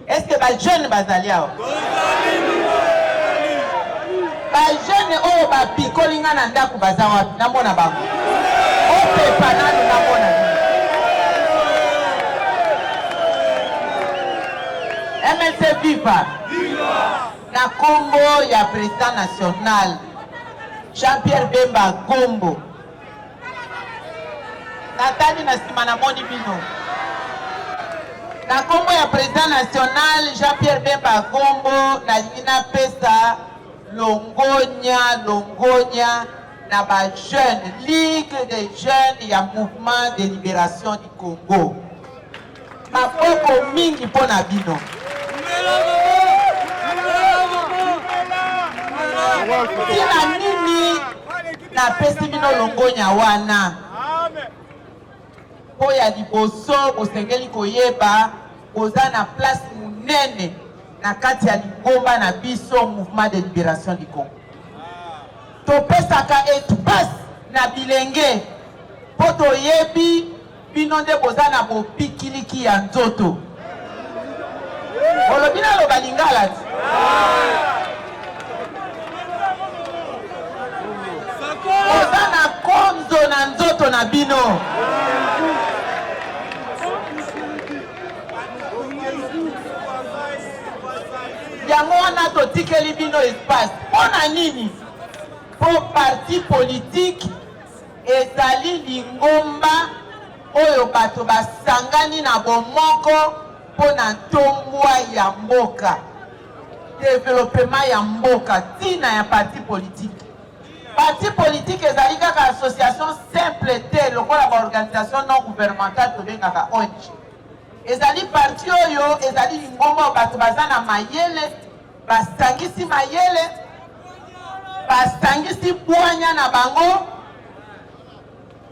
Est-ce que les jeunes bazaliao? Les jeunes oh ba pikolinga na ndaku bazawa na mona bango. O pepa na mona. MLC Viva. Na Congo ya président national Jean-Pierre Bemba Gombo. Natani na simana moni bino. Na Congo ya président national Jean-Pierre Bemba Gombo na lina pesa longonya na ba jeunes Ligue des jeunes ya mouvement de libération du Congo. Maboko mingi pona bino. Tina nini na pesi bino longonya wana. Po ya liboso bosengeli koyeba koza na place munene na kati ya lingomba na biso mouvement de libération du Congo. Topesaka espace na bilenge po toyebi bino nde boza na bopikiliki ya nzoto. Olobi na loba lingala ti. Boza na konzo na nzoto na bino. Yango wana totikeli bino espace. Pona nini? Po parti politique ezali lingomba oyo bato basangani na bomoko pona ntombwa ya mboka. Développement ya mboka tina ya parti politique. Parti politique ezali kaka association simple te lokola ba organisation non gouvernementale to bengaka ONG. Ezali parti oyo ezali lingomba bato bazana mayele basangisi mayele basangisi bwanya na bango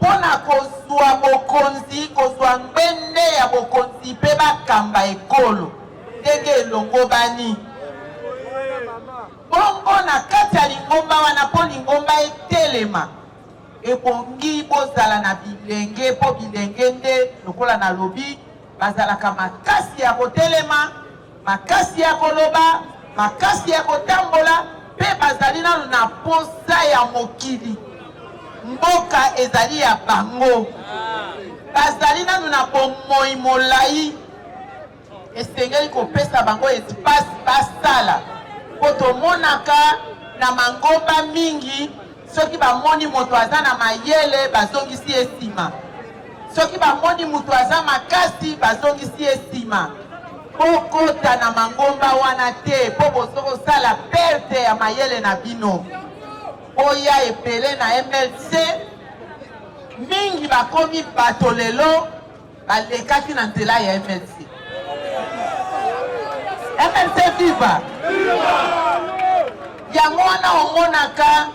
pona kozwa bokonzi kozwa mbende ya bokonzi pe bakamba ekolo ndenge elongo bani bongo na kati ya lingomba wana po lingomba etelema ebongi bozala na bilenge po bilenge nde lokola na lobi bazalaka makasi ya kotelema makasi ya koloba makasi ya kotambola pe bazali nanu na posa ya mokili mboka ezali ya bango bazali nanu na bomoi molai esengeli kopesa bango espace basala po tomonaka na mangomba mingi soki bamoni moto aza na mayele bazongisi esima soki bamoni moto aza makasi bazongisi esima okota na mangomba wana te po bozokosala perte ya mayele na bino oya epele na MLC mingi bakomi bato lelo balekaki na nzela ya MLC. MLC Viva yango wana omonaka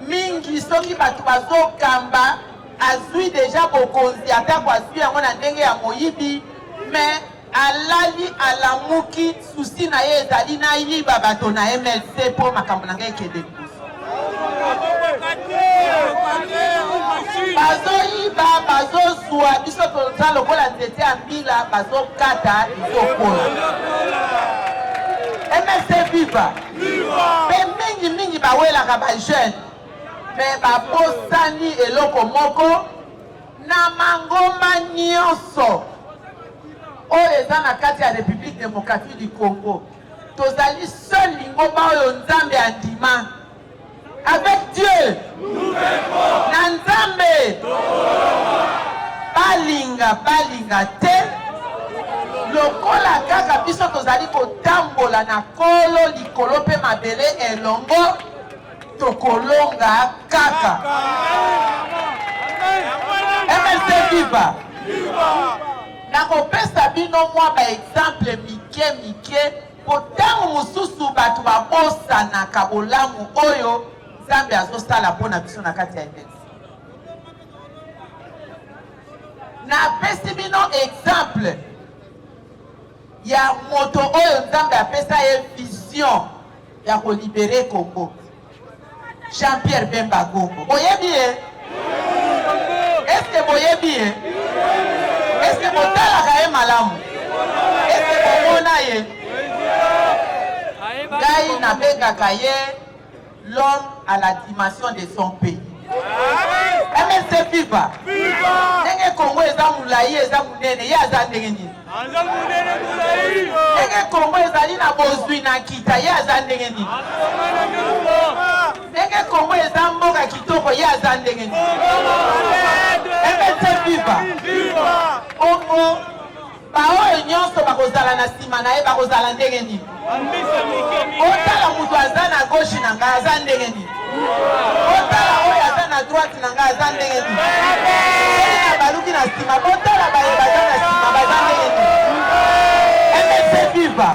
mingi soki bato bazokamba azwi deja bokonzi atako azwi yango na ndenge ya moyibi mais alali alamuki susi na ye ezali na yiba bato na MLC po makambo na ngai ekende liboso. Bazoyiba bazozwa biso toza lokola nzete ya mbila bazokata izokola. MLC Viva pe mingi bawelaka ba jeune mais babosani eloko moko na mangomba nyonso oyo eza na kati ya République démocratique du Congo. Tozali seul lingomba oyo nzambe andima. Avec Dieu na nzambe balinga te lokola kaka biso tozali kotambola na kolo likolo pe mabele elongo tokolonga kaka. MLC viva. Nakopesa bino mwa ba exemple mike potango mususu batu babosana kabolamu oyo Nzambe azosala mpona biso na kati ya MLC. Napesi bino exemple ya moto oyo Nzambe apesa ye vision ya kolibere Congo. Jean-Pierre Bemba Gombo. Boyebi ye? Est-ce que boyebi ye? Est-ce que botalaka ye malamu? Est-ce que bomona ye? Ngai nabengaka ye l'homme à la dimension de son pays. MLC viva. Ndenge Congo eza mulayi eza munene ye aza ndenge nini? Ndenge Congo ezali na bozwi na kita ye aza ndenge nini? Ndenge Congo eza mboka kitoko ye aza ndenge nini? MLC viva. Congo baoyo nyonso bakozala na nsima na ye bakozala ndenge nini? Otala mutu aza na gauche na ngai aza ndenge nini? Otala oyo aza na droite na ngai aza ndenge nini? Na baluki na nsima botala baye baza na nsima baza ndenge nini? MLC viva.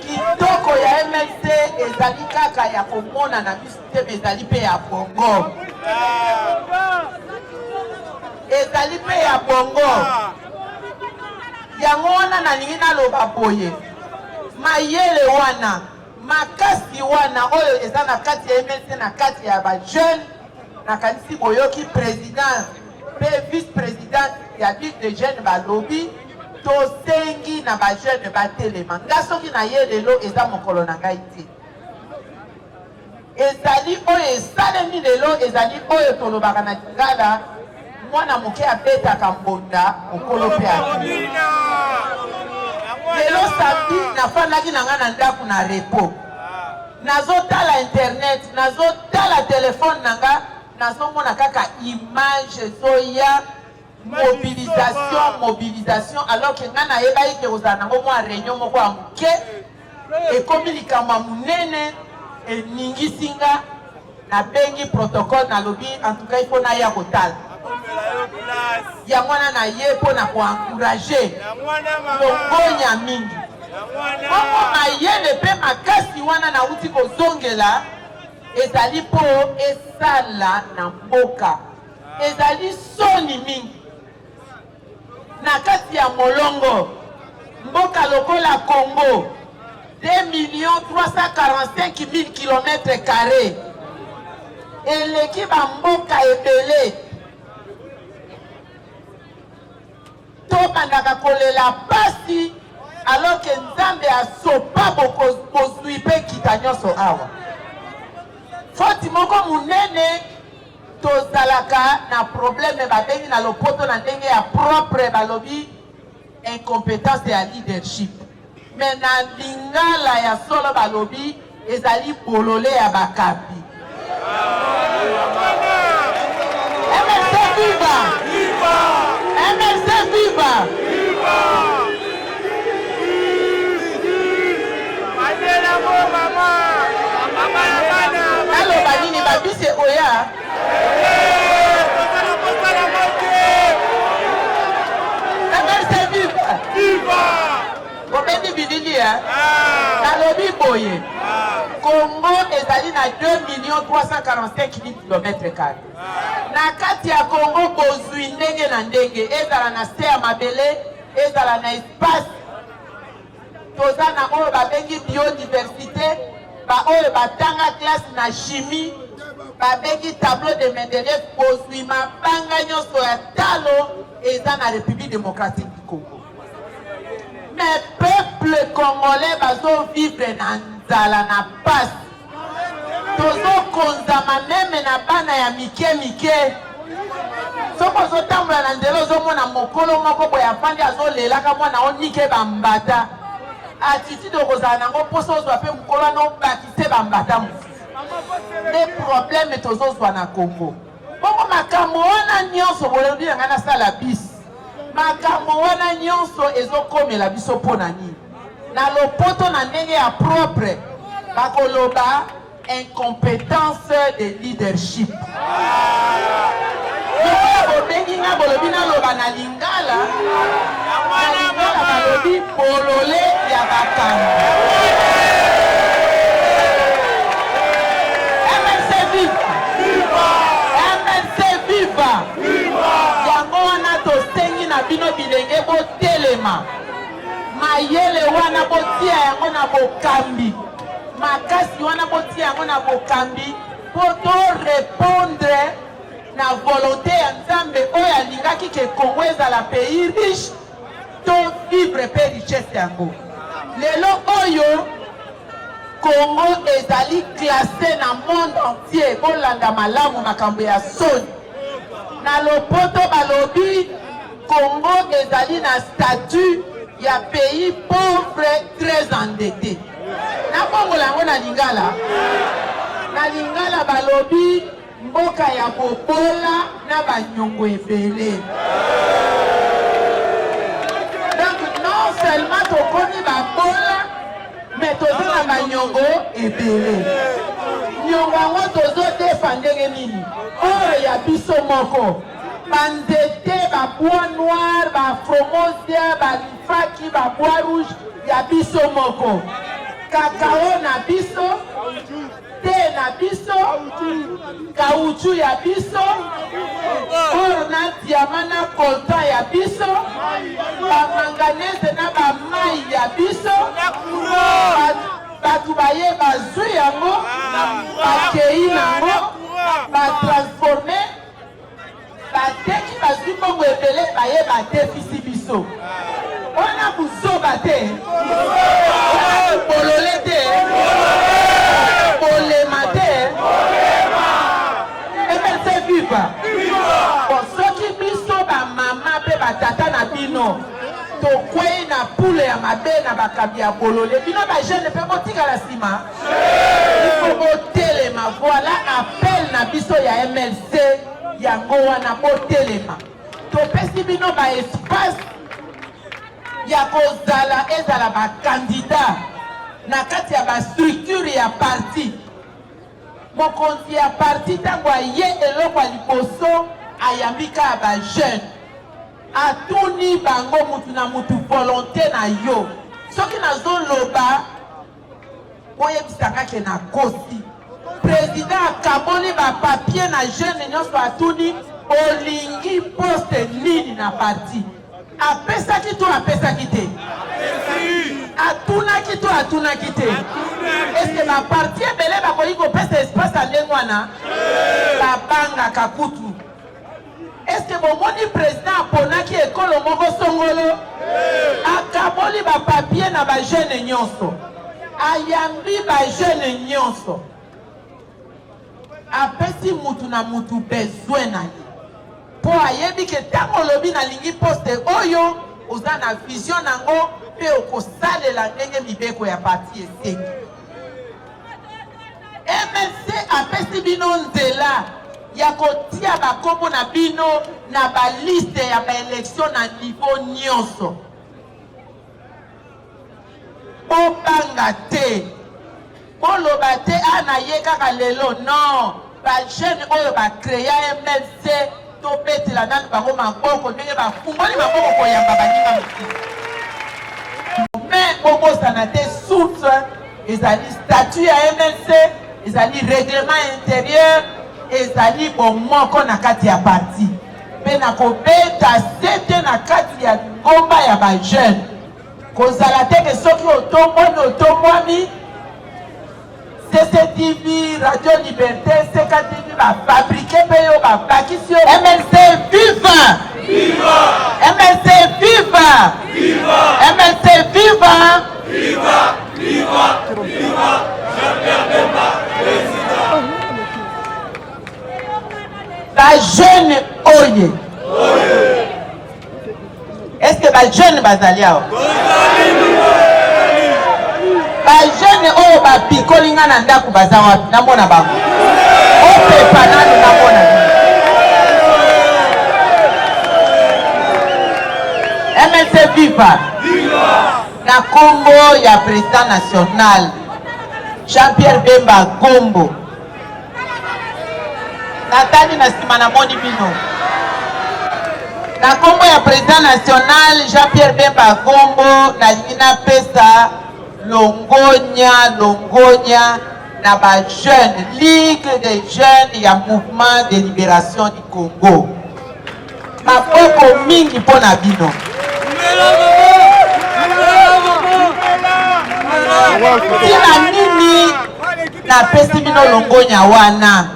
Kitoko ya MLC ezali kaka ya komona na biso te ezali pe ya bongo. Ezali pe ya bongo. Yango wana nalingi naloba boye. Mayele wana, makasi wana oyo eza na kati ya MLC na kati ya ba jeune na kanisi boyoki président pe vice-président ya ligue de jeunes balobi tosengi na ba jeune batelema. Nga soki na ye lelo eza mokolo na ngai te. Ezali oyo esalemi lelo ezali oyo tolobaka na Lingala mwana moke abetaka mbonda mokolo pe akili. Lelo samedi nafandaki na nga na ndako na repo. Nazotala internet, nazotala telefone na nga, nazomona kaka image zoya mobilisation alors que nga nayeba ete kozala nango mwa réunion moko ya moke ekomi likambo ya munene eningisi nga nabengi protocole nalobi en tout cas ifo naya kotala. Yango wana na ye mpona koencourage longonya mingi. Moko mayele mpe makasi wana nauti kozongela ezali mpo esala na mboka. Ezali soni mingi. Na kati ya molongo mboka lokola Congo 2,345,000 km². Eleki bamboka ebele. Tobandaka kolela pasi alors que Nzambe asopa bozwi pe kita nyonso awa. Foti moko munene tozalaka na problème babengi na lopoto na ndenge ya propre balobi incompétence ya leadership. Mais na Lingala ya solo balobi ezali bolole ya bakapi. MLC viva! MLC viva! Naloba nini babise oya? MLC viva! Bobendi bilili ya? Nalobi boye. Congo ezali na 2,345,000 km². Na kati ya Congo bozwi ndenge na ndenge ezala na se ya mabele ezala na espace toza na oyo babengi biodiversité ba oyo batanga classe na chimie babengi tableau de Mendeleev bozwi mabanga nyonso ya talo eza na République démocratique du Congo. Mais peuple congolais bazo vivre na nzala na pasi. Tozo konzama meme na bana ya mike. Soko zotambola na nzela ozomona mokolo moko boya fandi azolelaka mwana onike bambata. Attitude okozala nango poso ozwa pe mokolo no bakise bambata mosusu. Les problèmes tozozwa na Congo. Bongo makambo wana nyonso bolobi nga na sala bis. Makambo wana nyonso ezokomela biso pona nini. Na lopoto na ndenge ya propre bakoloba incompétence de leadership. bobengi nga bolobi naloba na lingala balobi bolole ya bakambi. MLC viva! MLC viva! Yango wana tosengi na bino bilenge botelema. Mayele wana botia yango na bokambi. Makasi wana botia yango na bokambi. Poto répondre na volonté ya Nzambe oyo alingaki ke Congo ezala pays riche to vivre pe richesse yango. Lelo oyo Congo ezali classé na monde entier bolanda malamu makambo ya soni. Na lopoto balobi Congo ezali na statut ya pays pauvre très endetté. Na bongo lango na lingala. Na lingala balobi mboka ya bobola na banyongo ebele. Donc non seulement tokoni babola mais tozo na banyongo ebele. Nyongo yango tozo defendere nini? Oyo ya biso moko. Banzete, ba bois noir, ba fromosia, ba lifaki, ba bois rouge ya biso moko. Kakao na biso, te na biso, caoutchouc ya biso, or na diamant na coltan ya biso, ba manganese na ba mai ya biso, batu baye bazwi yango, bakei nango, ba transforme, bateki bazwi mbongo ebele baye badefisi biso. Wana buzoba te, bolole te, bolema te, MLC viva. Soki biso ba mama pe batata na bino tokwei na poule ya mabe na bakambi ya bolole bino ba jeune pe botikala sima. Il faut botelema. Voilà appel na biso ya MLC yango wana botelema. Topesi bino ba espace ya kozala ezala ba candidat na kati ya ba structure ya parti. Mokonzi ya parti tango aye eloko liboso ayambika ba jeune. Atuni bango mutu na mutu volonté na yo. Soki nazo loba oyebisaka ke na kosi. Président akaboli ba papier na jeune nyonso atuni olingi poste nini na parti. Apesaki to apesaki te. Atunaki to atunaki te. Est-ce que ma parti ebele bakoki kopesa espace andenge wana? Babanga kakutu. Est-ce que bomoni président aponaki ekolo moko songolo? Akaboli ba papier na ba jeune nyonso. Ayambi ba jeune nyonso. Apesi mutu na mutu besoin na ye. Po ayebi ke tango lobi na lingi poste oyo oza na vision nango pe okosalela ndenge mibeko ya parti eseki. MLC apesi bino nzela ya kotia bakombo na bino na baliste ya baeleksyon na niveau nyonso. Bobanga te. Boloba te anaye kaka lelo. Non. Bajene oyo bakreya MLC topetela nanu bango maboko ndenge bafungoli maboko koyamba baninga mosusu. Mais bokosana te source ezali statut ya MLC, ezali règlement intérieur, ezali bomoko na kati ya parti. Pe na kobeta sete na kati ya ngomba ya bajeune. Kozala te ke soki otombwami CCTV, Radio Liberté, CKTV, va fabriquer payo, va bakisio. MLC viva! Viva! MLC viva! Viva! MLC viva! Viva! Viva! Viva! Jean-Pierre Bemba, président. La jeune oye. Est-ce que la jeune bazalia? Ba jeune oyo ba pikolinga na ndaku baza wapi na mona bango opepa nanu na mona MLC viva na kombo ya président national Jean-Pierre Bemba Gombo natani na sima na moni bino Na kombo ya président national Jean-Pierre Bemba Gombo na lingina pesa longonya na ba jeune Ligue des jeunes ya Mouvement de Libération du Congo. Maboko mingi pona bino. Tina nini na pesi bino longonya wana.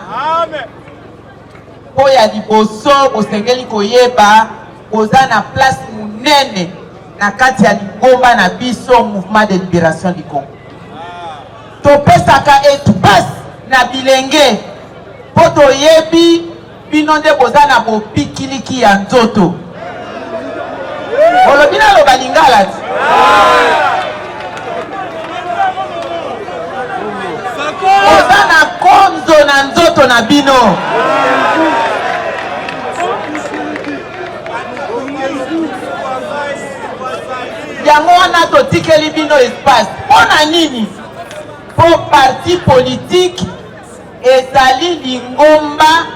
Po ya liboso bosengeli koyeba boza na place munene na kati ya lingomba na biso Mouvement de Libération du Congo. Topesaka espace na bilenge po toyebi bino nde boza na bopikiliki ya nzoto. Olobi naloba lingala ti. Boza na konzo na nzoto na bino. Yango wana totikeli bino espace. Pona nini? Po parti politique ezali lingomba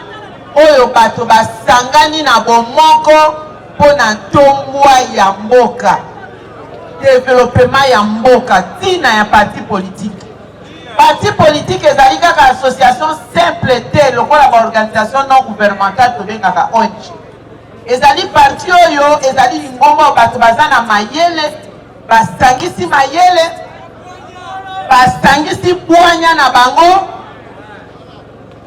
oyo bato basangani na bomoko pona ntombwa ya mboka. Développement ya mboka tina ya parti politique. Parti politique ezali kaka association simple te lokola ba organisation non gouvernementale tobengaka ONG. Ezali parti oyo ezali lingomba bato bazana mayele basangisi mayele basangisi bwanya na bango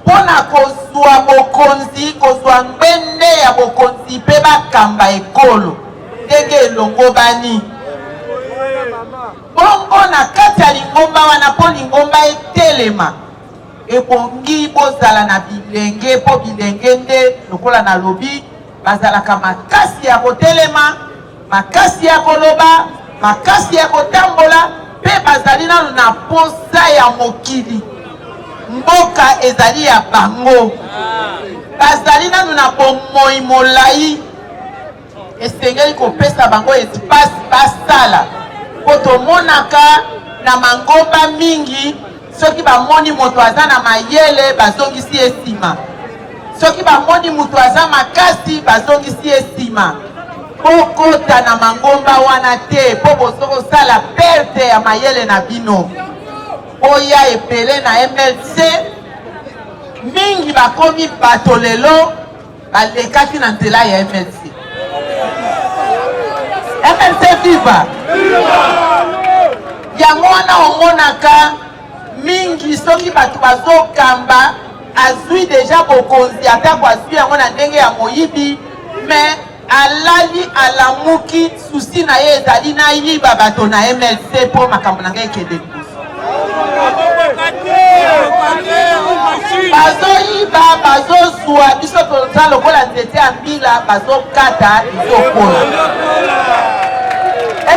pona kozwa bokonzi kozwa ngwende ya bokonzi pe bakamba ekolo ndenge elongo bani bongo na kati ya lingomba wana po lingomba etelema ebongi bozala na bilenge po bilenge nde lokola na lobi bazalaka makasi ya kotelema makasi ya koloba makasi ya kotambola pe bazali nano na posa ya mokili mboka ezali ya bango bazali nano na bomoi molai esengeli kopesa bango espace basala po tomonaka na mangomba mingi soki bamoni moto aza na mayele bazongisi esima soki bamoni moto aza makasi bazongisi esima pokota na mangomba wana te po bozokosala perte ya mayele na bino oya epele na MLC mingi bakomi bato lelo balekaki na nzela ya MLC. MLC viva yango wana omonaka mingi soki bato bazokamba azwi deja bokonzi atako azwi yango na ndenge ya moyibi mais alali alamuki susi na ye ezali na yiba bato na MLC po makambo na ngai ekende liboso bazoyiba bazozwa biso toza lokola nzete ya mbila bazokata ezokola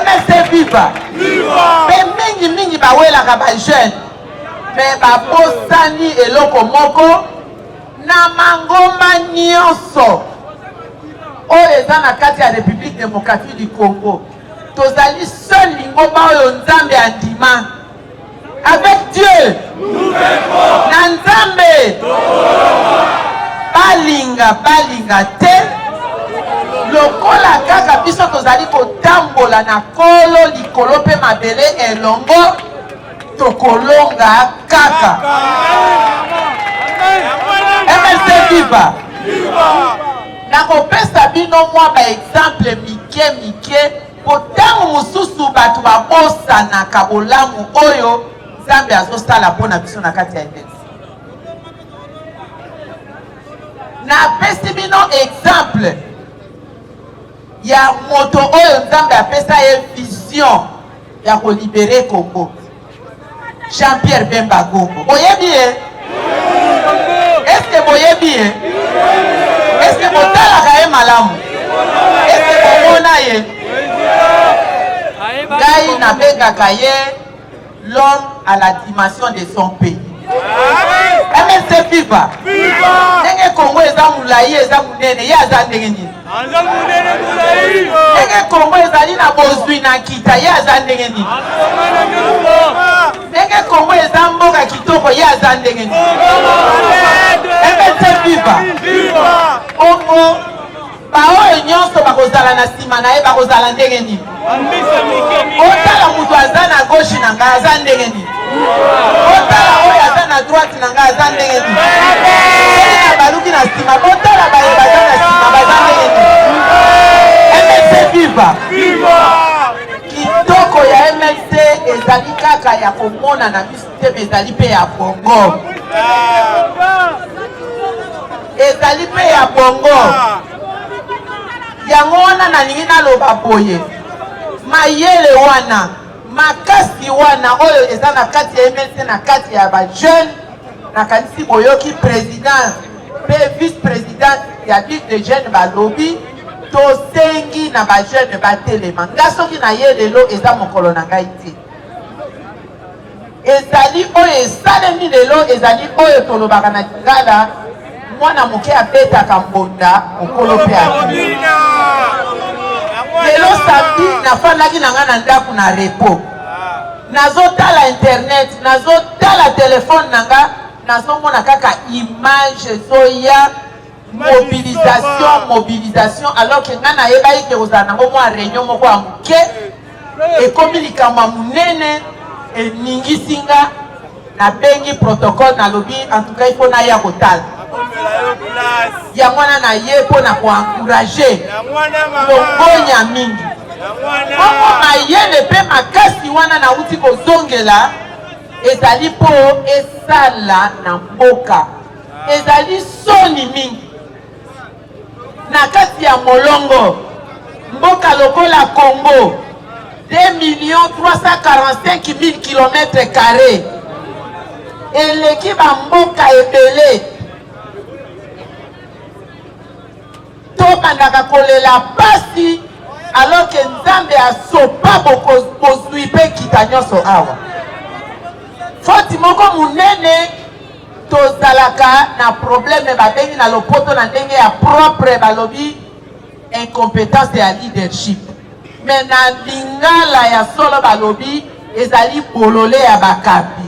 MLC viva pe mingi bawelaka bajeune me babosani eloko moko na mangomba nyonso oyo eza na kati ya République démocratique du Congo tozali seul lingomba oyo nzambe andima avec Dieu na nzambe balinga te lokola kaka biso tozali kotambola na kolo likolo pe mabele elongo tokolonga kaka MLC viva nakopesa bino mwa baexemple mike po ntango mosusu bato babosanaka bolamu oyo nzambe azosala mpona biso na kati ya MLC. Napesi bino exemple ya moto oyo nzambe apesa ye vision ya kolibere Congo. Jean-Pierre Bemba Gombo. Boyebi ye? Est-ce que boyebi ye? Est-ce que botalaka ye malamu? Est-ce que bomona ye? Ngai nabengaka ye l'homme à la dimension de son pays. MLC viva. Ndenge Congo eza mulai eza munene ye aza ndenge nini? Ndenge Congo ezali na bozwi na kita ye aza ndenge nini? Ndenge Congo eza mboka kitoko ye aza ndenge nini? MLC viva. Congo baoyo nyonso bakozala na nsima na ye bakozala ndenge nini. Otala mutu aza na gauche na ngai aza ndenge nini. Otala oyo aza na droite na ngai aza ndenge nini. Na baluki na nsima botala baye baza na nsima baza ndenge nini. MLC viva. Kitoko ya MLC ezali kaka ya komona na biso te ezali pe ya bongo. Ezali pe ya bongo. Yango wana nalingi naloba boye. Mayele wana, makasi wana oyo eza na kati ya MLC na kati ya ba jeune na kanisi boyoki président pe vice président ya ligue de jeunes balobi tosengi na ba jeune batelema. Nga soki na ye lelo eza mokolo na ngai te. Ezali oyo esalemi lelo ezali oyo tolobaka na Lingala mwana moke abetaka mbonda mokolo pe ati. Lelo samedi nafandaki na nga na ndako na repo. Nazotala internet, nazotala telefone na nga, nazomona kaka image ezoya mobilisation alors que nga nayeba ete kozala nango mwa réunion moko ya moke ekomi likambo ya monene eningisi nga nabengi protocole nalobi en tout cas il faut naya kotala. Yango wana na ye mpo na koencourage longonya mingi. Bongo mayele mpe makasi wana nauti kozongela ezali mpo esala na mboka. Ezali soni mingi na kati ya molongo mboka lokola Congo 2,345,000 km². Eleki ba mboka ebele tobandaka kolela pasi alors que Nzambe asopa bozwi mpe kita nyonso awa. Foti moko munene tozalaka na problème babengi na lopoto na ndenge ya propre balobi incompétence ya leadership. Mais na Lingala ya solo balobi ezali bolole ya bakapi.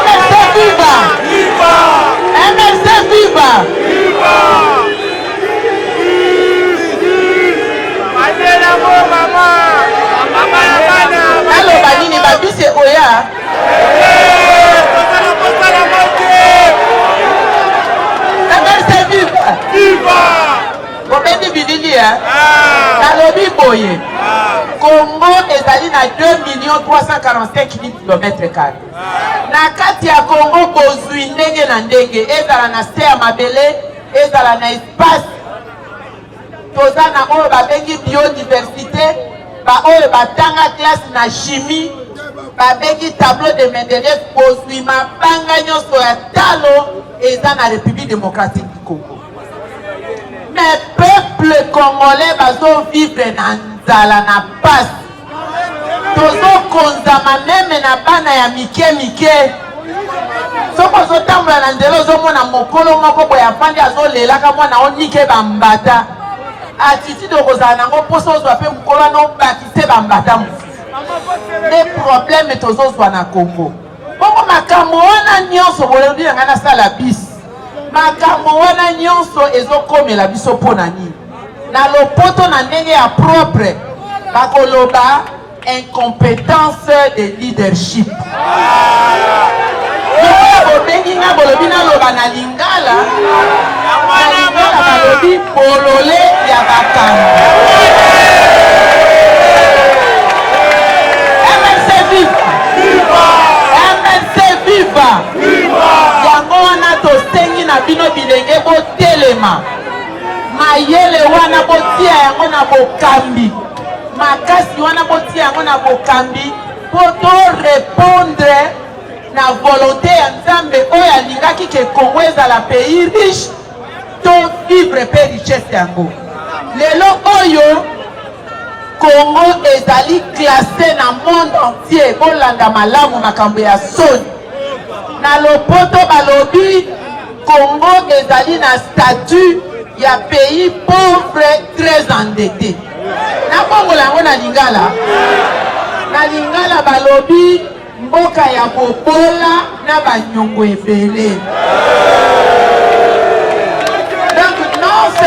MLC viva! MLC viva! Aloba nini babise oya? MLC viva! Kobendi bidilia? Nalobi boye. Congo ezali na 2,345,000 km². Na kati ya Congo bozwi ndenge na ndenge ezala na se ya mabele ezala na espace toza na oyo babengi biodiversité ba oyo batanga classe na chimie babengi tableau de Mendeleev bozwi mabanga nyonso ya talo eza na République démocratique du Congo. Mais peuple congolais bazo vivre na nzala na pasi. Tozo konzama meme na bana ya mike. Soko zotambola na nzela ozomona mokolo moko boye afandi azolelaka mwana onike bambata. Attitude okozala nango poso ozwa pe mokolo no bakise bambata mosusu. Les problèmes tozozwa na Congo. Bongo makambo wana nyonso bolobi nga na sala bis. Makambo wana nyonso ezokomela biso pona nini. Na lopoto na ndenge ya propre bakoloba incompétence de leadership. Bobengi nga bolobi naloba na Lingala. Na Lingala balobi bolole ya bakambi. MLC viva! MLC viva! Yango wana tosengi na bino bilenge botelema. Mayele wana botia yango na bokambi. Makasi wana botia yango na bokambi pour répondre na volonté ya Nzambe oyo alingaki ke Congo ezala pays riche to vivre pe richesse yango. Lelo oyo Congo ezali classé na monde entier bolanda malamu makambo ya soni. Na lopoto balobi Congo ezali na statut ya pays pauvre très endetté. Na Congo lango na Lingala. Na Lingala balobi mboka ya bobola na banyongo ebele.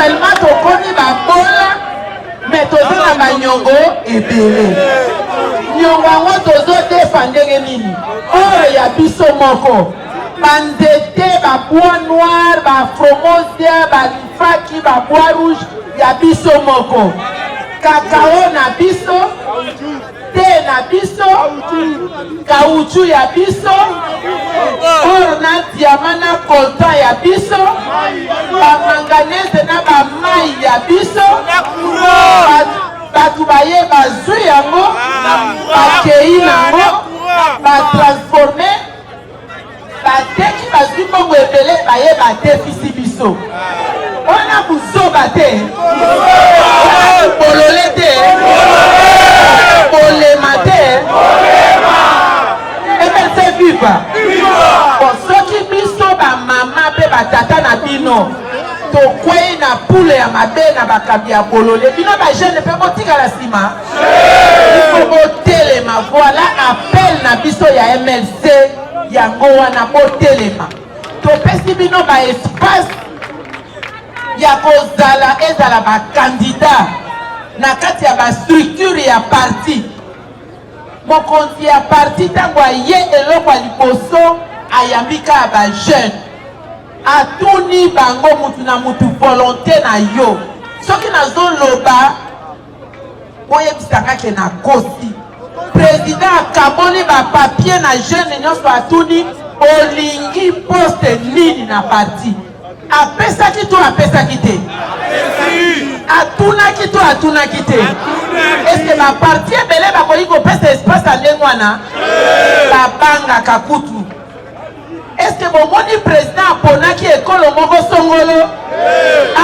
actuellement tokoni babola mais toza na banyongo ebele nyongo yango tozodefandenge nini oyo ya biso moko banzete babois noir bafromosia balifaki babois rouge ya biso moko kakao na biso te na biso kauchu ya biso or na diama na coltan ya biso bamanganese na bamai ya biso bato baye bazwi yango bakei nango batransforme bateki bazwi mbongo ebele baye badefisi biso wana buzoba te bolole te bolema te emerse viva soki biso bamama mpe batata na bino tokwei na pule ya mabe na bakambi ya bolole bino bagene mpe botikala nsima ifo botelema voilà appel na biso ya MLC yango wana botelema topesi bino baespace ya kozala ezala bakandida na kati ya bastructure ya parti mokonzi ya parti ntango aye eloko ya liboso ayambika ya bajeune atuni bango mutu na mutu volonté na yo soki nazoloba oyebisaka ke na kosi président akaboli bapapie na jeune nyonso atuni olingi poste nini na parti apesaki to apesaki te atunaki to atunaki te eske baparti ebele bakoki kopesa espace andenge wana babangaka kutu eske bomoni président aponaki ekolo moko songolo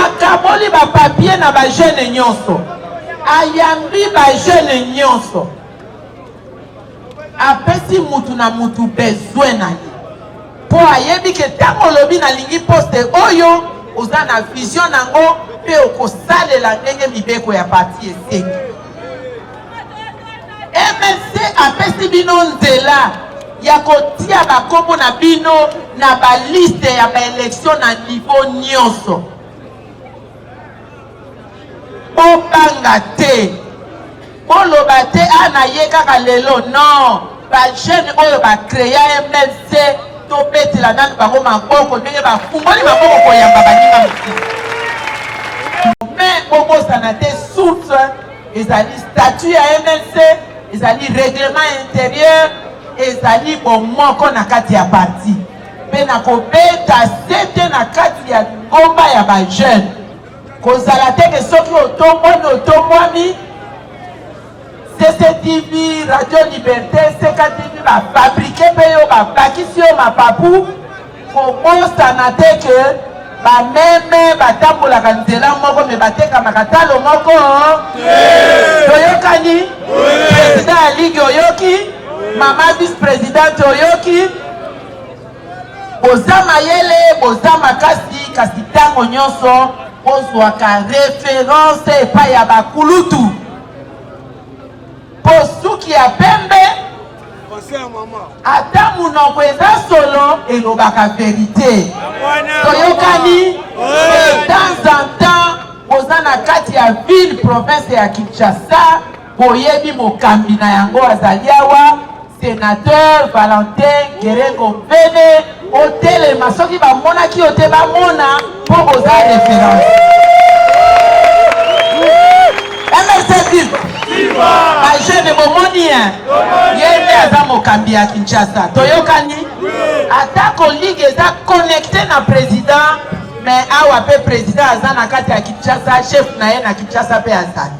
akaboli bapapie na bajeune nyonso ayambi bajeune nyonso apesi mutu na mutu besoin na ye po ayebi ke ntango olobi nalingi poste oyo oza na vision nango mpe okosalela ndenge mibeko ya parti esengi MLC apesi bino nzela ya kotia bakombo na bino na baliste ya baelektio na niveau nyonso bobanga te boloba te ana ye kaka lelo non bajeune oyo bacrea MLC tobetela nanu bango maboko ndenge bafungoli maboko koyamba baninga mosusu mais bobosana te source ezali statut ya MLC ezali règlement intérieur ezali bomoko na kati ya parti mpe na kobeta sete na kati ya ngomba ya bajeune kozala te ke soki otombwami CCTV, Radio Liberté, CKTV bafabrike mpe yo babakisi yo mapapu kobosana te ke bameme batambolaka nzela moko me batekamaka talo moko toyokani président ya ligue oyoki mama vice présidente oyoki boza mayele boza makasi kasi ntango nyonso ozwaka référence epai ya bakulutu po suki ya pembe ata munoko eza solo elobaka verité toyokani de temps en temps boza na kati ya ville province ya Kinshasa boyebi mokambi na yango azali awa sénateur Valentin Gerengo Mpene otelema soki bamonaki yo te bamona mpo boza référence MLC vive bajeune bomoni ye nde aza mokambi ya Kinshasa toyokani atako ligue eza connecté na président mais awa mpe président aza na kati ya Kinshasa chef na ye na Kinshasa mpe azali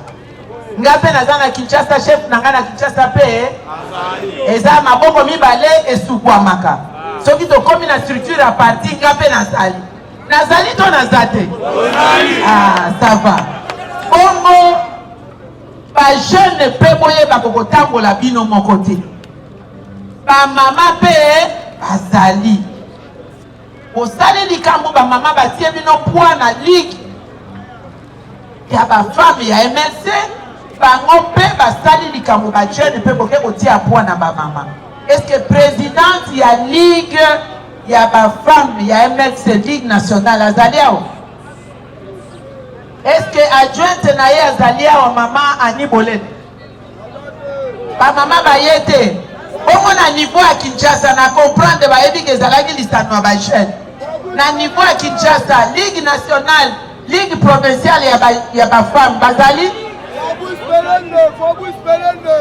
nga mpe naza na Kinshasa chef na nga na Kinshasa mpe eza maboko mibale esukwamaka soki tokomi na structure ya parti nga mpe nazali to naza te ça va bongo bajeune mpe boyeba kokotambola bino moko te bamama mpe bazali osali likambo bamama batie bino poids na ligue ya bafame ya MLC bango mpe basali likambo bajeune mpe boke kotia poids na bamama estce présidente ya ligue ya bafame ya MLC ligue nationale azali awo Est-ce que adjointe na ye azalia wa mama Ani Bolene? Ba mama bayete. Bongo na niveau à Kinshasa na comprendre ba yebi ke zalaki lisano ba jeune. Na niveau à Kinshasa, Ligue nationale, Ligue provinciale ya ba femme bazali.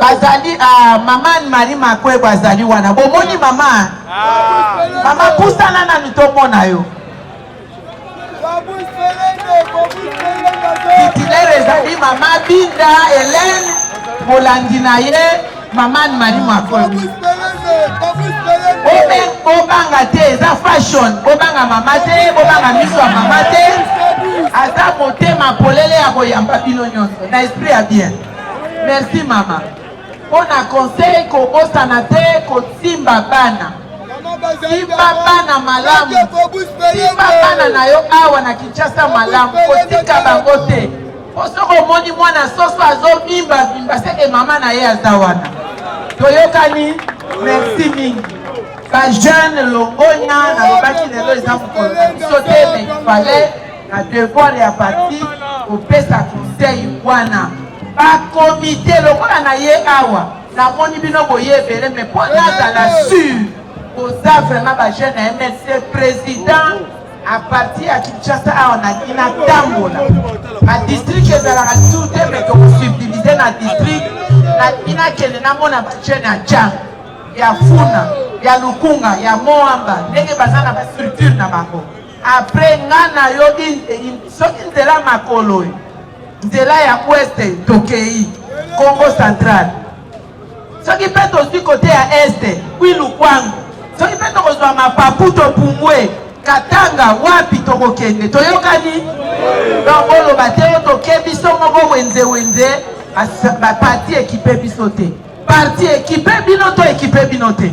Bazali maman Marie Makwe bazali wana. Bomoni mama. Mama pusana na nutomona yo. Titulaire ezali mama Binda Hélène Bolandina ye maman Marie Makwe. Obanga te eza fashion, obanga mama te, obanga miso ya mama te. Aza motema polele ya koyamba bino nyonso. Na esprit ya bien. Merci mama. On a conseil kobosana te kosimba bana. Simba bana malamu. Simba bana na yo awa na Kinshasa malamu. Kotika bango te. Osoko moni mwana soso azo bimba seke mama na ye azawana. Toyokani, merci mingi. Ba jeune longonya na lobaki lelo eza mokolo. Sote mais il fallait na devoir ya parti kopesa conseil wana. Ba comité lokola na ye awa. Na moni bino boyebele mais pour nazala sûr. Oza vraiment ba jeune na MLC président à partir à Kinshasa on a kina tambola. A district ezalaka tout te mais to subdiviser na district na kina kele na mona ba jeune a jam. Ya Funa, ya Lukunga, ya Moamba, ndenge bazana ba structure na bango. Après ngana yogi soki nzela makolo. Nzela ya ouest tokei Congo central. Soki peto si côté ya est, oui Lukwango. Soki peto kozwa mapaputo Pumbwe, Katanga wapi tokokende. Toyokani? Donc bolo bateo toke biso moko wenze ba parti équipé biso te. Parti équipé binoto équipé binote.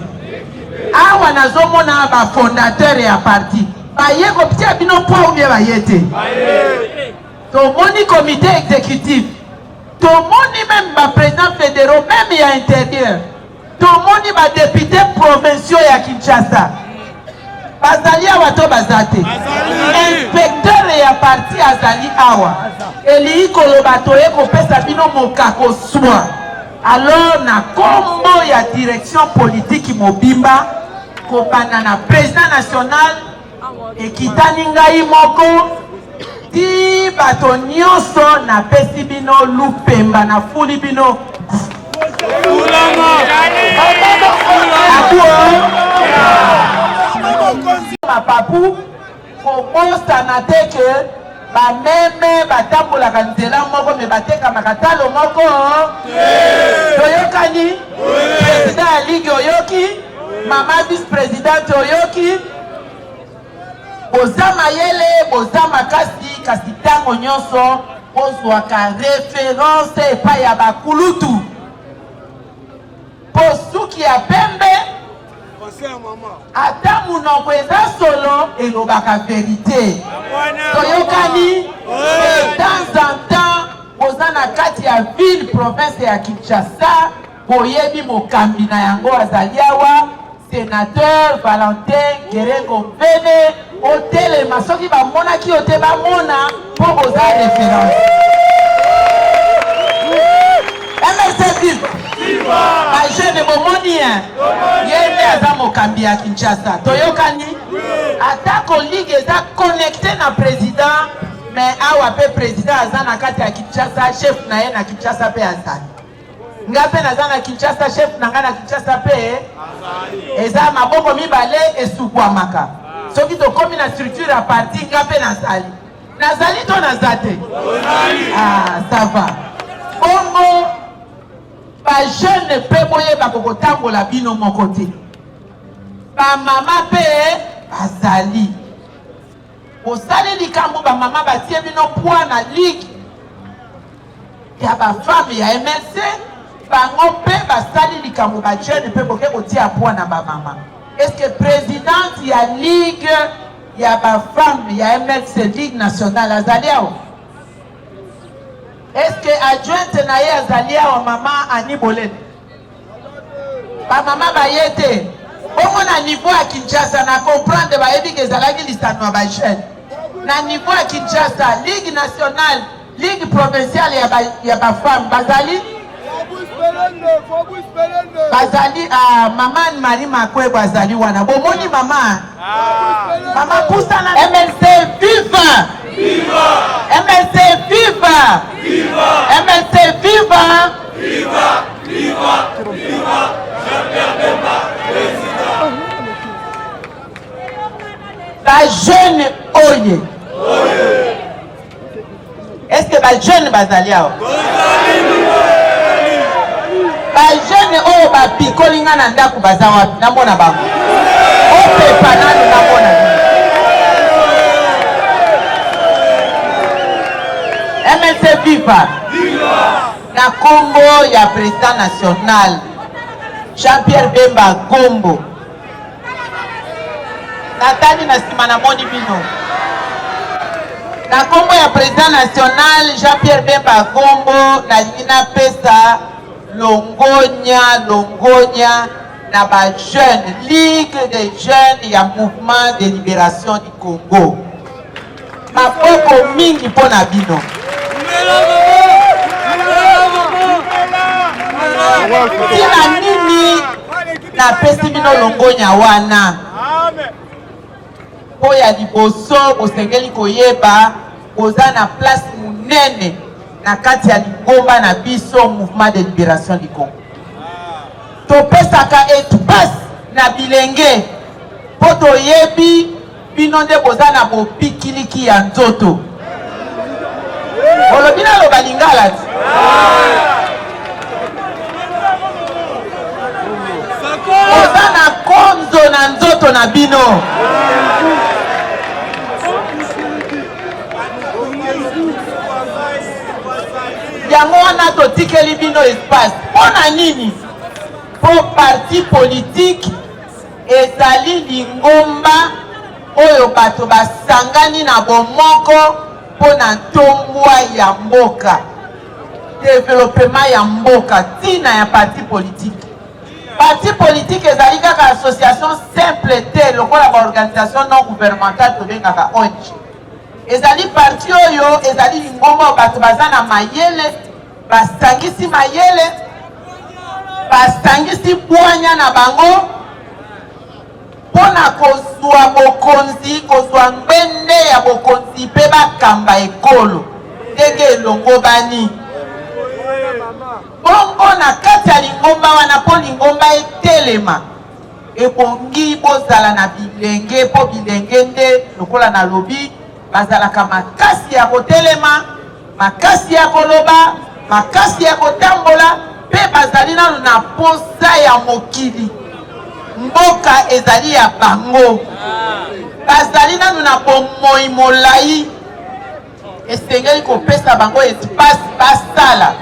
Awa nazomona ba fondateur ya parti. Ba yeko ptia bino po ubie ba yete. Tomoni comité exécutif. Tomoni même ba président fédéraux même ya intérieur. Tomoni ba député provinciaux ya Kinshasa. Bazali awa to bazate. Inspecteur ya parti azali awa. Eli koloba toye kopesa bino mokako swa. Alors na kombo ya direction politique mobimba kopana na président national ekitani ngai moko ti bato nyonso na pesi bino lupemba na fuli bino mapapu kobosana te ke bameme batambolaka nzela moko me batekamaka talo moko toyokani président ya ligue oyoki mama vice présidente oyoki boza mayele boza makasi kasi ntango nyonso ozwaka référence epai ya bakulutu po suki ya pembe ata munoko eza solo elobaka vérité toyokani de temps en temps boza na kati ya ville province ya Kinshasa boyebi mokambi na yango azali awa sénateur Valentin Gerengo Mpene otelema soki bamonaki yo te bamona mpo boza référence MLC vive bajeune bomoni ye nde aza mokambi ya Kinshasa toyokani atako ligue eza connecté na président mais awa pe président aza na kati ya Kinshasa chef na ye na Kinshasa pe azali nga pe naza na Kinshasa chef na nga na Kinshasa pe eza maboko mibale esukwamaka soki tokomi na structure ya parti nga pe nazali to naza te ça va bongo ba jeune pe boyeba kokotambola bino moko te ba mama pe bazali osali likambo ba mama batie bino poids na ligue ya ba femme ya MLC bango pe basali likambo ba jeune pe boke kotia poids na ba mama. Est-ce que présidente ya ligue ya ba femme ya MLC ligue nationale azali awo? Est-ce que adjointe na ye azali awa mama Ani Bolene? Ba mama bayete. Bongo na niveau ya Kinshasa na comprendre bayebi ke ezalaki lisano ya ba jeune. Na niveau ya Kinshasa, Ligue nationale, ligue provinciale ya ba femme bazali maman Marie Makwe bazali wana bomoni mama mama pusana MLC viva MLC viva MLC viva Jean-Pierre Bemba président ba jeune oye est-ce que ba jeune bazali awa ba jeune oyo bapikoli nga na ndako baza wapi namona bango opepa nano namona MLC viva na kombo ya président national Jean-Pierre Bemba Gombo natani na nsima namoni bino na kombo ya président national Jean-Pierre Bemba Gombo nalingi napesa longonya na ba jeune ligue des jeunes ya mouvement de libération du Congo maboko mingi mpo na bino tina nini napesi bino longonya wana po ya liboso bosengeli koyeba koza na place munene na kati ya lingomba na biso mouvement de libération du Congo topesaka espace na bilenge po toyebi bino nde boza na bopikiliki ya nzoto olobi naloba lingala ti boza na konzo na nzoto na bino yango wana totikeli bino espace mpona nini po parti politique ezali lingomba oyo bato basangani na bomoko mpona ntombwa ya mboka développement ya mboka ntina ya parti politique parti politique ezali kaka association simple te lokola baorganisation non gouvernementale tobengaka ONG ezali parti oyo ezali lingomba oyo bato baza na mayele basangisi mayele basangisi bwanya na bango mpona kozwa bokonzi kozwa ngwende ya bokonzi mpe bakamba ekolo ndenge elongobani bongo na kati ya lingomba wana mpo lingomba etelema ebongi bozala na bilenge mpo bilenge nde lokola na lobi bazalaka makasi ya kotelema makasi ya koloba makasi ya kotambola mpe bazali nano na posa ya mokili mboka ezali ya bango bazali nano na bomoi molai esengeli kopesa bango espace basala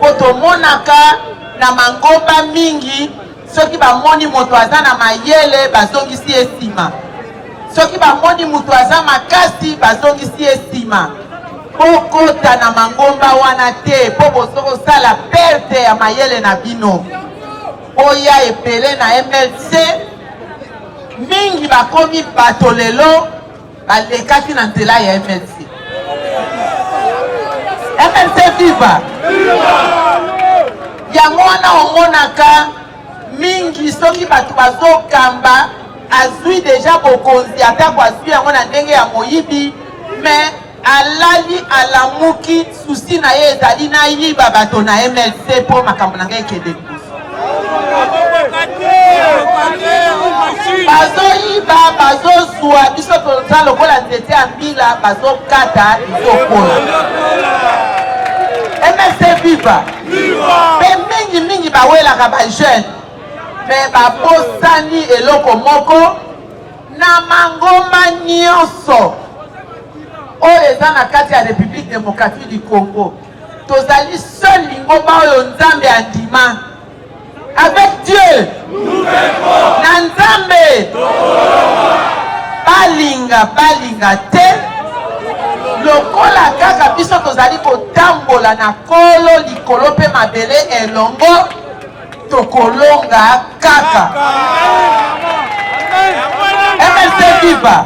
po tomonaka na mangomba mingi soki bamoni moto aza na mayele bazongisi esima soki bamoni moto aza makasi bazongisi esima bokota na mangomba wana te po bozokosala perte ya mayele na bino oya epele na MLC mingi bakomi bato lelo balekaki na nzela ya MLC viva yango wana omonaka mingi soki bato bazokamba azwi deja bokonzi atako azwi yango na ndenge ya moyibi me alali alamuki susi na ye ezali nayiba bato na MLC mpo makambo na ngai ekende liboso bazoyiba bazozwa biso toza lokola nzete ya mbila bazokata ezokola MLC viva mpe mingi bawelaka bajeune me babosani eloko moko na mangomba nyonso oyo eza na kati ya République démocratique du Congo tozali seul lingomba oyo nzambe andima avec Dieu na nzambe balinga te lokola kaka biso tozali kotambola na kolo likolo mpe mabele elongo tokolonga kaka MLC viva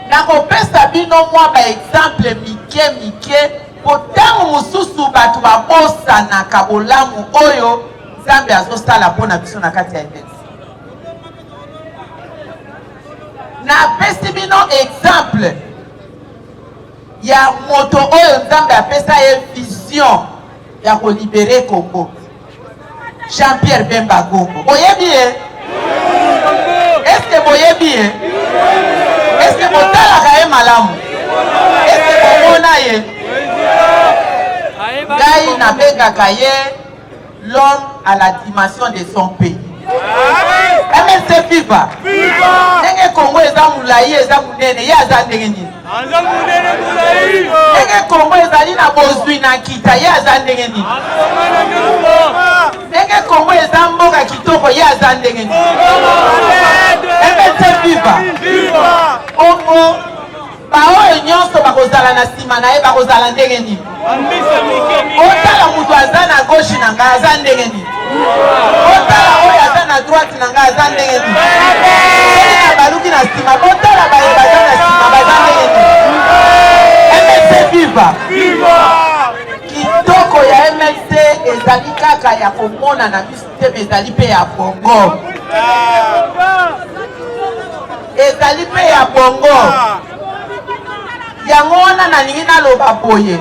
nakopesa bino mwa baexemple mike identifier potango mususu batu babosa na kabolamu oyo Nzambe azosala pona biso na kati ya MLC. Na pesi bino exemple ya moto oyo Nzambe apesa ye vision ya ko libérer Congo. Jean-Pierre Bemba Gombo. Boyebi ye? Est-ce que boyebi ye? Est-ce que botalaka ye malamu? Est-ce que bomona ye? Ngai nabengaka ye l'homme à la dimension de son pays. MLC viva. Ndenge Congo eza mulayi eza munene ye aza ndenge nini? Ndenge Congo ezali na bozwi na kita ye aza ndenge nini? Ndenge Congo eza mboka kitoko ye aza ndenge nini? MLC viva. Congo baoyo nyonso bakozala na nsima na ye bakozala ndenge nini? Otala mutu aza na gauche na ngai aza ndenge nini? Otala oyo aza na droite na ngai aza ndenge nini? Na baluki na nsima botala baye baza na nsima baza ndenge nini? MLC viva. Kitoko ya MLC ezali kaka ya komona na biso te ezali pe ya bongo. Ezali pe ya bongo. Yango wana nalingi naloba boye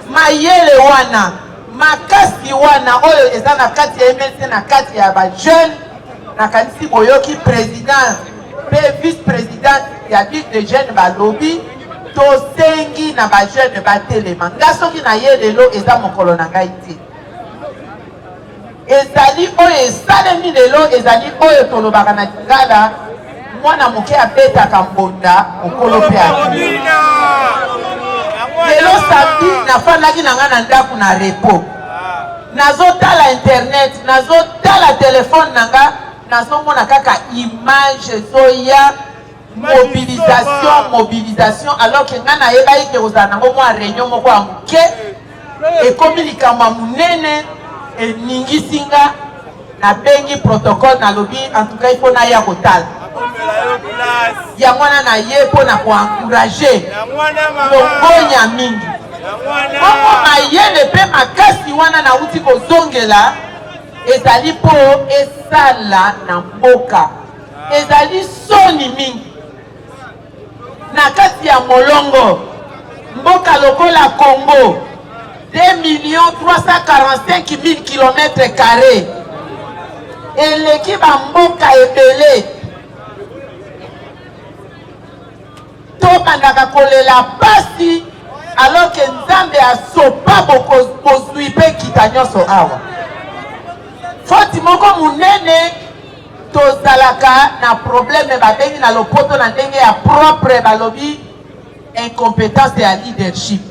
mayele wana makasi wana oyo eza na kati ya MLC na kati ya ba jeune na kanisi boyoki président pe vice président ya ligue de jeunes balobi tosengi na ba jeune batelema nga soki na ye lelo eza mokolo na ngai te ezali oyo esalemi lelo ezali oyo tolobaka na Lingala mwana moke abetaka mbonda mokolo mpe akili. Lelo samedi nafandaki na nga na ndako na repo. Nazotala internet, nazotala telefone na nga, nazomona kaka image ezoya mobilisation alors que nga nayebaki ke kozala nango mwa réunion moko ya moke ekomi likambo ya munene eningisi nga nabengi protocole nalobi en tout cas il faut naya kotala. Yango wana na ye mpo na koencourage longonya mingi bongo mayele mpe makasi wana nauti kozongela ezali mpo esala na mboka ezali soni mingi na kati ya molongo mboka lokola Congo 2,345,000 km². Eleki ba mboka ebele tobandaka kolela pasi alors que Nzambe asopa bozwi mpe kita nyonso awa foti moko munene tozalaka na problème babengi na lopoto na ndenge ya propre balobi incompétence ya leadership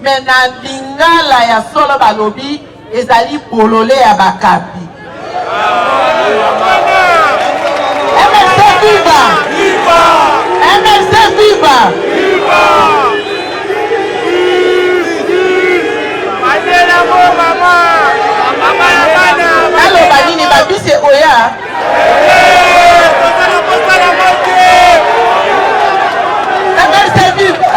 mais na Lingala ya solo balobi ezali bolole ya bakapi. MLC viva! MLC viva! Naloba nini babise oya? MLC viva!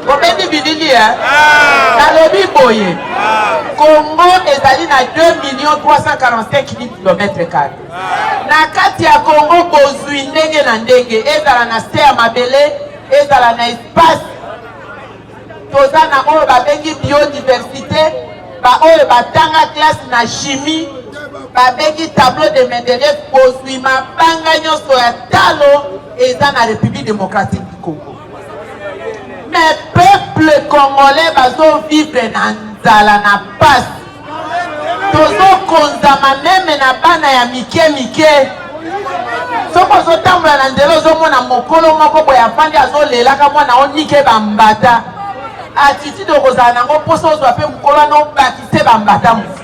Bobendi bililia? Nalobi boye. Congo ezali na 2,345,000 km². Na kati ya Congo bozwi ndenge na ndenge ezala na se ya mabele ezala na espace toza na oyo babengi biodiversité ba oyo batanga classe na chimie babengi tableau de Mendeleev bozwi mabanga nyonso ya talo eza na République démocratique du Congo. Mais peuple congolais bazo vivre na nzala na pasi tozo konzama meme na bana ya mike soko ozotambola na nzela ozomona mokolo moko boye afandi azolelaka mwana onike bambata attitude okozala nango mposo ozwa mpe mokolo wana obakise bambata mosusu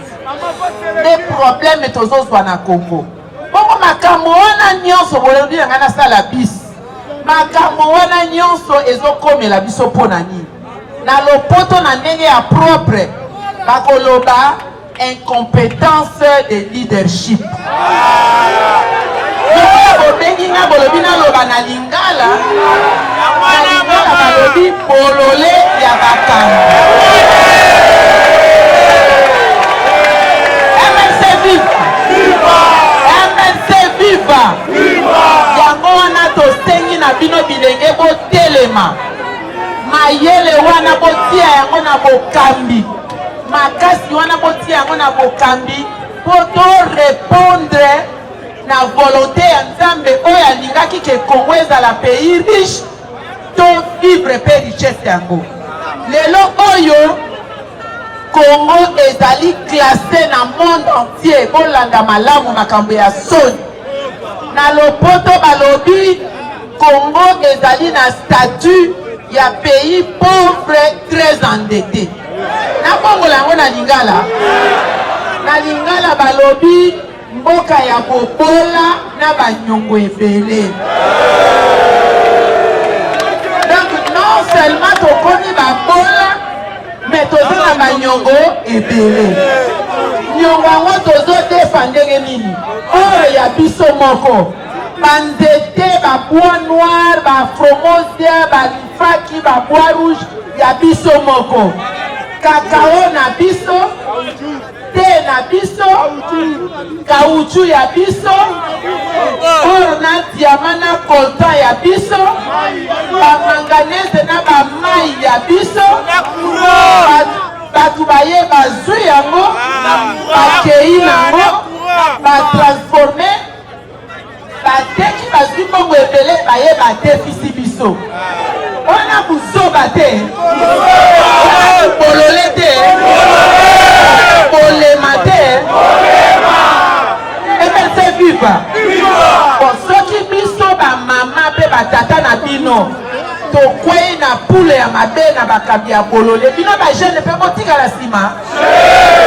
nde probleme tozozwa na Congo bongo makambo wana nyonso bolebi na ngai nasala bisi makambo wana nyonso ezokomela biso mpo na nini na lopoto na ndenge ya propre bakoloba incompétence de leadership. Bobengi nga bolobi naloba na Lingala balobi balobi bolole ya bakambi. MLC viva! MLC viva! Yango wana tosengi na bino bilenge botelema. Mayele wana botia yango na bokambi. Makasi wana botia yango na bokambi. Poto répondre na volonté ya Nzambe oyo alingaki ke Congo ezala pays riche to vivre pe richesse yango. Lelo oyo Congo ezali classé na monde entier bolanda malamu makambo ya soni. Na lopoto balobi Congo ezali na statut ya pays pauvre très endetté. Na Congo lango na lingala. Na lingala balobi mboka ya bobola na banyongo ebele. Donc non seulement tokoni babola mais tozo na banyongo ebele. Nyongo yango tozo defendere nini? Oyo ya biso moko. Banzete, babois noir, bafromosia, balifaki, babois rouge ya biso moko. Kakao na biso, te na biso, caoutchouc ya biso, or na diamant na coltan ya biso, ba manganese na ba mai ya biso, batu baye bazwi yango, bakei nango, ba transforme, bateki bazwi bongo ebele baye batefisi biso. Ona buzoba te, bolole te, bolema te, MLC viva. Soki biso ba mama pe batata na bino tokwei na poule ya mabe na bakambi ya bolole bino ba jeune pe botika la sima.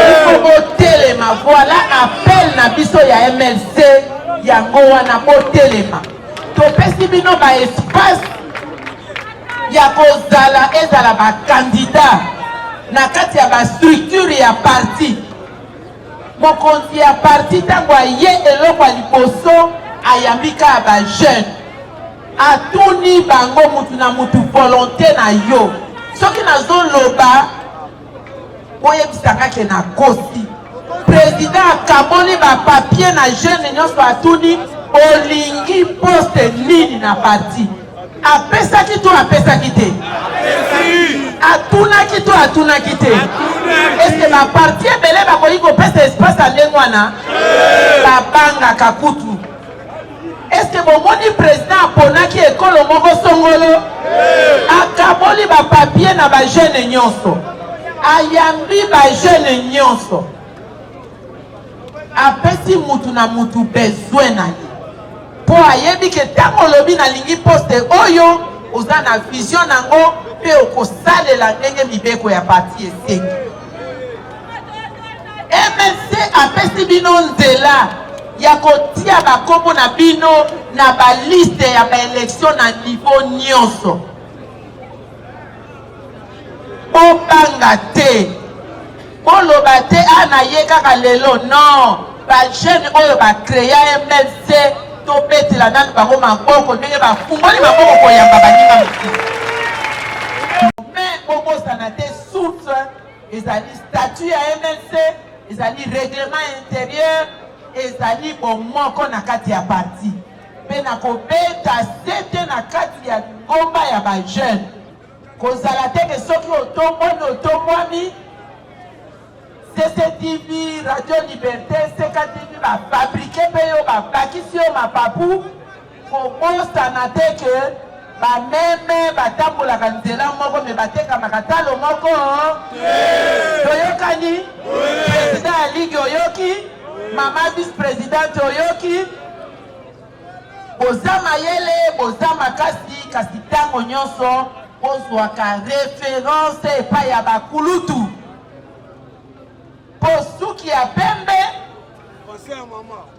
Il faut botelema. Voilà appel na biso ya MLC yango wana botelema. Topesi bino ba espace ya kozala ezala ba candidat na kati ya ba structure ya parti. Mokonzi ya parti tango aye eloko liboso ayambika ba jeune. Atuni bango mutu na mutu volonté na yo. Soki nazo loba oyebisaka ke na kosi. Président akaboli ba papier na jeune nyonso atuni olingi poste nini na parti. Apesaki to apesaki te. Atunaki to atunaki te. Est-ce que ma parti ebele bakoki kopesa espace alengo wana? Babanga kakutu. Est-ce que bomoni président aponaki ekolo moko songolo? Akaboli ba papier na ba jeune nyonso. Ayambi ba jeune nyonso. Apesi mutu na mutu besoin na ye. Po ayebi ke tango lobi na lingi poste oyo oza na vision nango pe okosalela ndenge mibeko ya parti esengi. MLC apesi bino nzela ya kotia bakombo na bino na baliste ya baelektio na niveau nyonso. Bobanga te. Boloba te ana ye kaka lelo non. Ba jeune oyo ba créer MLC to betela nanu bango maboko ndenge bafungoli maboko koyamba baninga mosusu. Mais bobosana te source ezali statut ya MLC, ezali règlement intérieur, ezali bomoko na kati ya parti. Pe na kobeta sete na kati ya ngomba ya ba jeune. Kozala te ke soki otombwami CCTV, Radio Liberté, CKTV, ba fabriqué pe yo ba bakisi yo mapapu. Kobosana te ke ba meme batambolaka nzela moko me bateka makatalo moko. Toyokani? Président ya ligue oyoki, mama vice-présidente oyoki. Boza mayele, boza makasi, kasi tango nyonso ozwaka référence epai ya bakulutu. Posuki ya pembe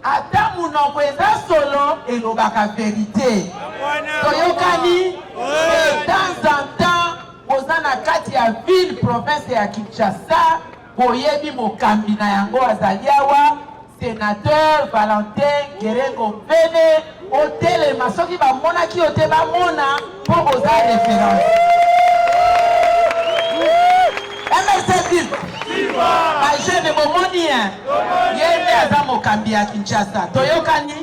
ata munoko eza solo elobaka vérité. Toyokani? De temps en temps boza na kati ya ville province ya Kinshasa boyebi mokambi na yango azali awa sénateur Valentin Gerengo Mpene otelema soki bamonaki yo te bamona mpo boza référence. Bajeune bomoni yende aza mokambi ya Kinshasa toyokani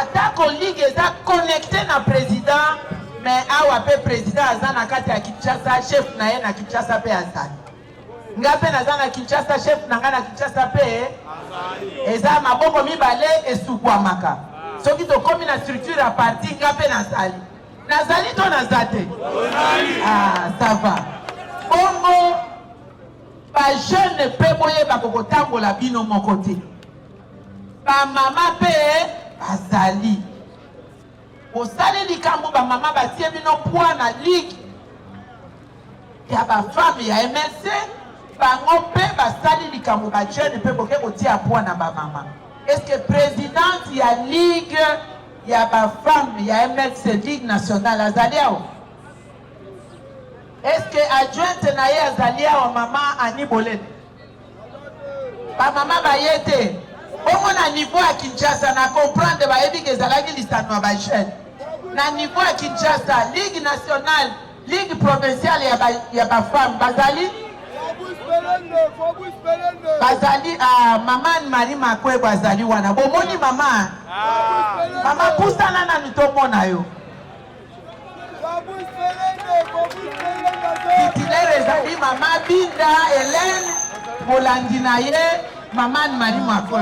atako ligue eza connecté na président mais awa pe président aza na kati ya Kinshasa chef na ye na Kinshasa pe azali nga pe naza na Kinshasa chef na nga na Kinshasa pe eza maboko mibale esukwamaka soki tokomi na structure ya parti nga pe nazali to naza te ça va bongo bajeune pe boyeba kokotambola bino moko te bamama pe bazali osali likambo bamama batie bino poids na ligue ya bafame ya MLC bango pe basali likambo bajeune pe boke kotia poids na bamama. Est-ce que présidente ya ligue ya bafame ya MLC ligue nationale azali awo? Est-ce que adjointe na ye azali awa mama Ani Bolene? Ba mama bayete. Bongo na niveau ya Kinshasa na comprendre bayebi ke ezalaki lisano ya bajeune. Na niveau ya Kinshasa, ligue nationale, ligue provinciale ya bafame bazali? Bazali mama Marie Makwe bazali wana. Bomoni mama. Mama pusana na nitomona yo. Titulaire ezali mama Binda Hélène Bolandi na ye mama Marie Makwe.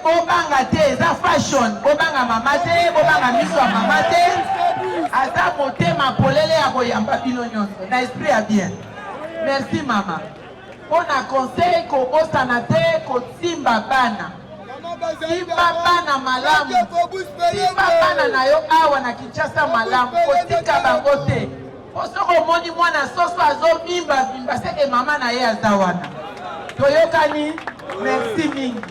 Obanga te eza fashion, obanga mama te, obanga miso ya mama te. Aza motema polele ya koyamba bino nyonso na esprit ya bien. Merci mama. Pona conseil kobosana te kosimba bana. Simba bana malamu. Simba bana na yo awa na Kinshasa malamu. Kotika bango te. Osoko moni mwana soso azo bimba seke mama na ye aza wana. Toyokani, merci mingi.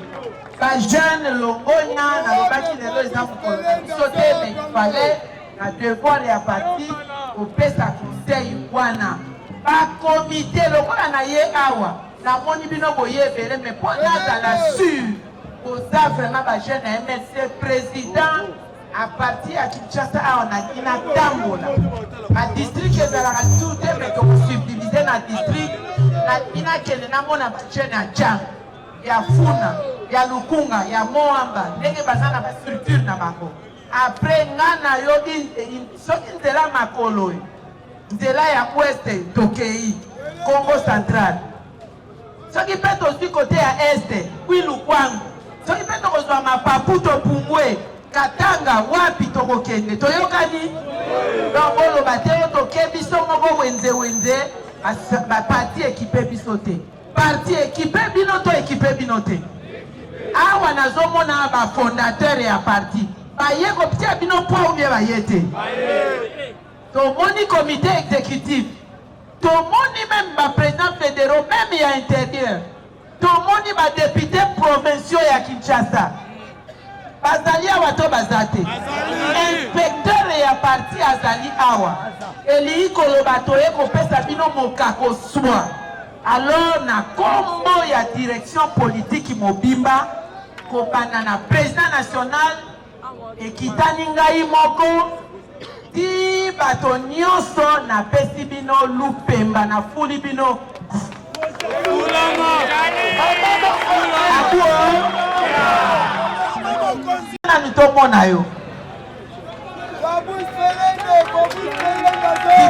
Ba jeune longonya na lobaki lelo eza mokolo. Sote mais il fallait na devoir ya parti kopesa conseil wana. Ba comité lokola na ye awa. Na moni bino boyebele mais pour nazala sûr. Oza vraiment ba jeune na MLC président à partir à Kinshasa on a kina tambola. A district ezalaka tout te mais to subdiviser na district na kina kele na mona ba jeune a jam. Ya Funa, ya Lukunga, ya Moamba, ndenge bazana ba structure na bango. Après ngana yogi soki nzela makolo. Nzela ya ouest tokei Congo central. Soki peto si côté ya est, Kwilu-Kwango. Soki peto kozwa Maputo Pumbwe, Katanga wapi tokokende. Toyokani? Donc oloba te toke biso moko wenze ba parti équipé biso te. Parti équipé binoto équipé binote. Awa nazomona ba fondateur ya parti. Ba yeko ptia bino po ubie ba yete. Tomoni comité exécutif. Tomoni même ba président fédéraux même ya intérieur. Tomoni ba député provinciaux ya Kinshasa. Bazali awa to bazate. Inspecteur ya parti azali awa. Eli koloba toye kopesa bino mokako swa. Alors na kombo ya direction politique mobimba kopana na président national ekitani ngai moko ti bato nyonso na pesi bino lupemba na fuli bino na nitomona yo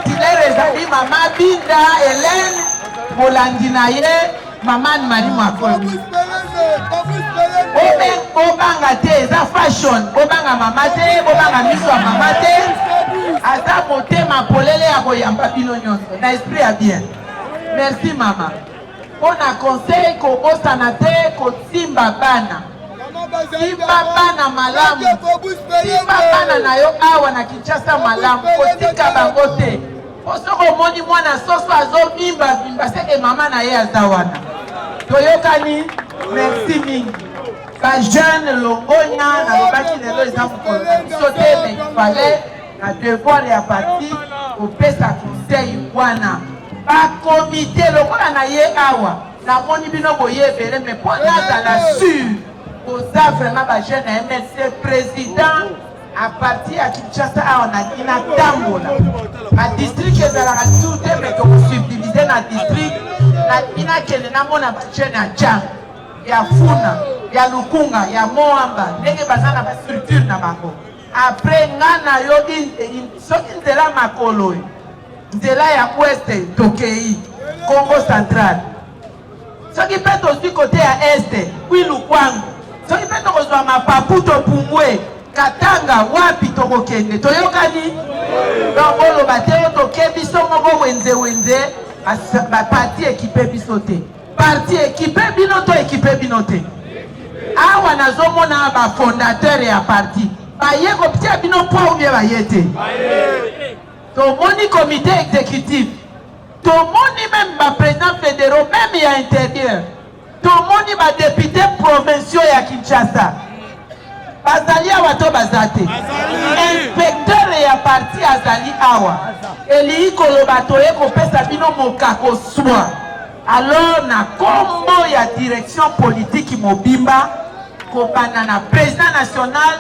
titulaire ezali mama Binda Hélène Bolandi na ye mama Marie Makwe. Obanga te eza fashion, obanga mama te, obanga miso ya mama te. Aza motema polele ya koyamba bino nyonso na esprit ya bien. Merci mama. Pona conseil kobosana te kosimba bana. Simba bana malamu. Simba bana na yo awa na Kinshasa malamu. Kotika bango te. Osoko moni mwana soso azo bimba seke mama na ye aza wana. Toyokani, merci mingi. Ba jeune longonya na lobaki lelo eza mokolo. Sote mais il fallait na devoir ya parti kopesa conseil wana. Ba comité lokola na ye awa. Na moni bino boyebele mais pour nazala sûr. Oza vraiment ba jeune na MLC président à partir à Kinshasa on a kina tambola. A district ezalaka tout te mais to subdiviser na district na bina kele na mona bachene ya jang ya funa ya lukunga ya moamba ndenge baza na bastructure na bango après nga na yo soki nzela makolo nzela ya oueste tokei Congo central soki mpe tozwi kote ya este kwilukwangu soki mpe tokozwa mapapu topumbwe katanga wapi tokokende toyokani donc oloba te oyo toke biso moko wenze baparti ekipe biso te parti ekipe bino to ekipe bino te awa nazomona bafondateur ya parti baye kopitia bino po ubie baye te tomoni comité exécutif tomoni même baprésident fédéraux même ya intérieur tomoni badepute provinciaux ya Kinshasa bazali awa to baza te inspecteur ya parti azali awa elii koloba toye kopesa bino mokako swa alors na kombo ya direction politique mobimba kobanda na président national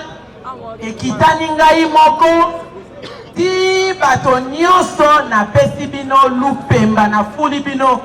ekitani ngai moko ti bato nyonso na pesi bino lupemba na fuli bino